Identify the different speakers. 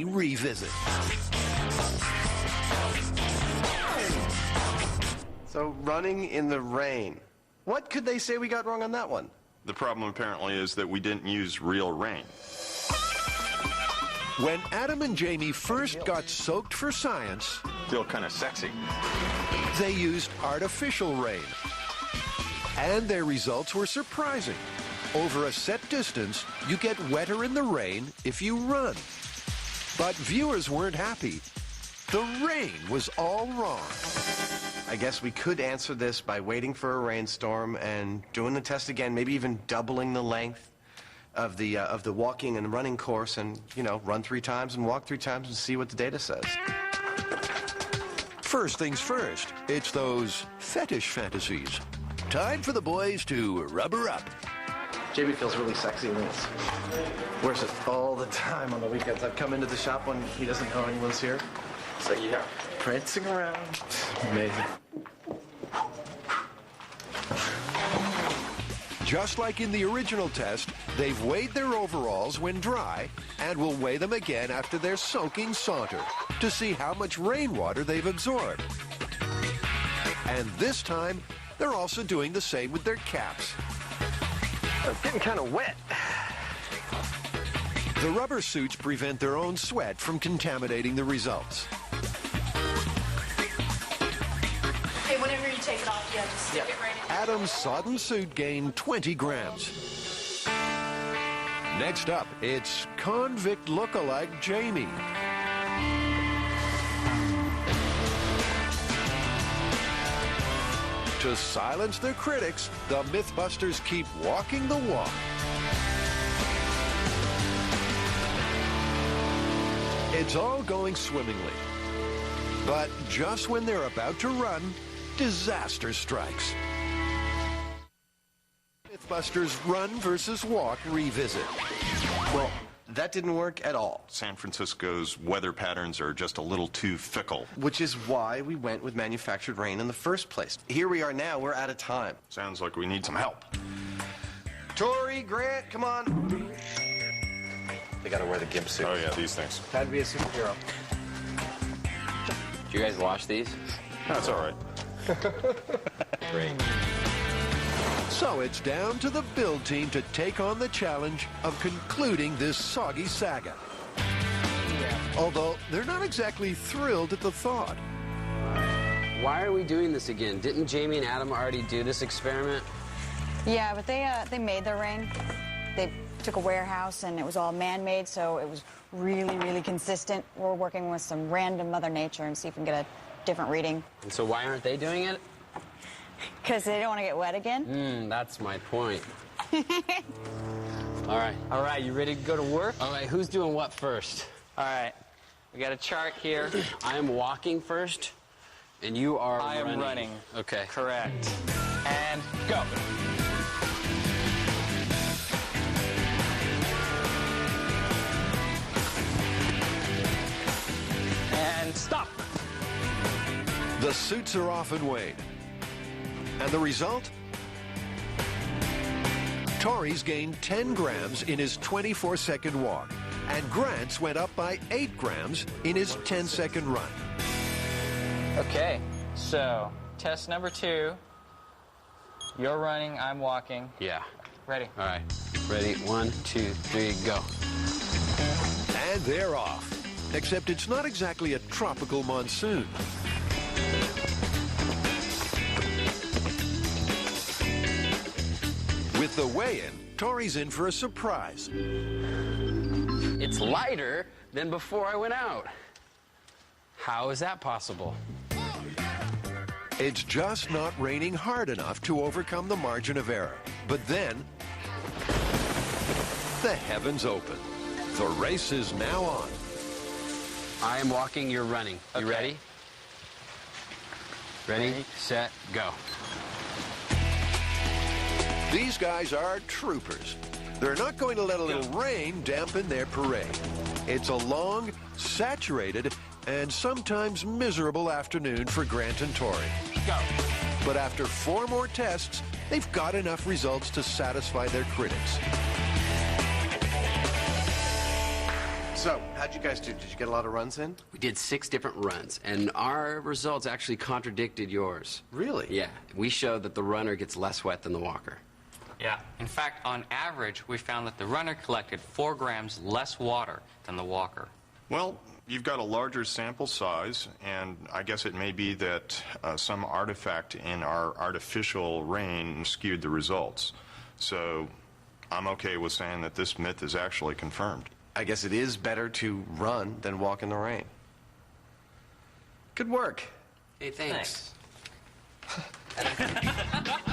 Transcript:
Speaker 1: Revisit.
Speaker 2: So, running in the rain. What could they say we got wrong on that one?
Speaker 3: The problem apparently is that we didn't use real rain.
Speaker 1: When Adam and Jamie first got soaked for science,
Speaker 3: Feel kind of sexy.
Speaker 1: they used artificial rain. And their results were surprising. Over a set distance, you get wetter in the rain if you run. But viewers weren't happy. The rain was all wrong.
Speaker 2: I guess we could answer this by waiting for a rainstorm and doing the test again, maybe even doubling the length of the walking and running course, and, you know, run 3 times and walk 3 times and see what the data says.
Speaker 1: First things first, it's those fetish fantasies. Time for the boys to rubber up.
Speaker 2: JB feels really sexy and wears it all the time on the weekends. I've come into the shop when he doesn't know anyone's here. So, yeah, prancing around. Amazing.
Speaker 1: Just like in the original test, they've weighed their overalls when dry and will weigh them again after their soaking saunter to see how much rainwater they've absorbed. And this time, they're also doing the same with their caps.
Speaker 2: It's getting kind of wet.
Speaker 1: The rubber suits prevent their own sweat from contaminating the results.
Speaker 4: Okay, whenever you take it off, just stick it right in.
Speaker 1: Adam's sodden suit gained 20 grams. Next up, it's convict look-alike Jamie. To silence their critics, the Mythbusters keep walking the walk. It's all going swimmingly. But just when they're about to run, disaster strikes. Mythbusters Run versus Walk Revisit.
Speaker 2: Well, that didn't work at all.
Speaker 3: San Francisco's weather patterns are just a little too fickle.
Speaker 2: Which is why we went with manufactured rain in the first place. Here we are now, we're out of time.
Speaker 3: Sounds like we need some help.
Speaker 2: Tori, Grant, come on. They gotta wear the gimp suit.
Speaker 3: Oh yeah, these things.
Speaker 2: Time to be a superhero.
Speaker 5: Did you guys wash these?
Speaker 3: That's all right.
Speaker 5: Great.
Speaker 1: So it's down to the build team to take on the challenge of concluding this soggy saga. Although they're not exactly thrilled at the thought.
Speaker 5: Why are we doing this again? Didn't Jamie and Adam already do this experiment?
Speaker 6: Yeah, but they made their rain. They took a warehouse and it was all man-made, so it was really, really consistent. We're working with some random Mother Nature and see if we can get a different reading.
Speaker 5: And so why aren't they doing it?
Speaker 6: Because they don't want to get wet again.
Speaker 5: That's my point. All right, you ready to go to work? All right, who's doing what first?
Speaker 7: All right, we got a chart here.
Speaker 5: I am walking first, and you are
Speaker 7: I am running.
Speaker 5: Okay.
Speaker 7: Correct. And go. And stop.
Speaker 1: The suits are off and weighed. And the result? Tori's gained 10 grams in his 24-second walk, and Grant's went up by 8 grams in his 10-second run.
Speaker 7: Okay, so test number 2. You're running, I'm walking.
Speaker 5: Yeah.
Speaker 7: Ready.
Speaker 5: All right. Ready? 1, 2, 3, go.
Speaker 1: And they're off. Except it's not exactly a tropical monsoon. With the weigh-in, Tori's in for a surprise.
Speaker 5: It's lighter than before I went out. How is that possible?
Speaker 1: It's just not raining hard enough to overcome the margin of error. But then, the heavens open. The race is now on.
Speaker 5: I am walking, you're running. You
Speaker 7: Okay.
Speaker 5: ready? Ready, set, go.
Speaker 1: These guys are troopers. They're not going to let a little rain dampen their parade. It's a long, saturated, and sometimes miserable afternoon for Grant and Tori.
Speaker 5: Go.
Speaker 1: But after 4 more tests, they've got enough results to satisfy their critics.
Speaker 2: So, how'd you guys do? Did you get a lot of runs in?
Speaker 5: We did 6 different runs, and our results actually contradicted yours.
Speaker 2: Really?
Speaker 5: Yeah, we showed that the runner gets less wet than the walker.
Speaker 8: Yeah. In fact, on average, we found that the runner collected 4 grams less water than the walker.
Speaker 3: Well, you've got a larger sample size, and I guess it may be that some artifact in our artificial rain skewed the results. So I'm okay with saying that this myth is actually confirmed.
Speaker 2: I guess it is better to run than walk in the rain. Good work.
Speaker 5: Hey, thanks.
Speaker 8: Thanks.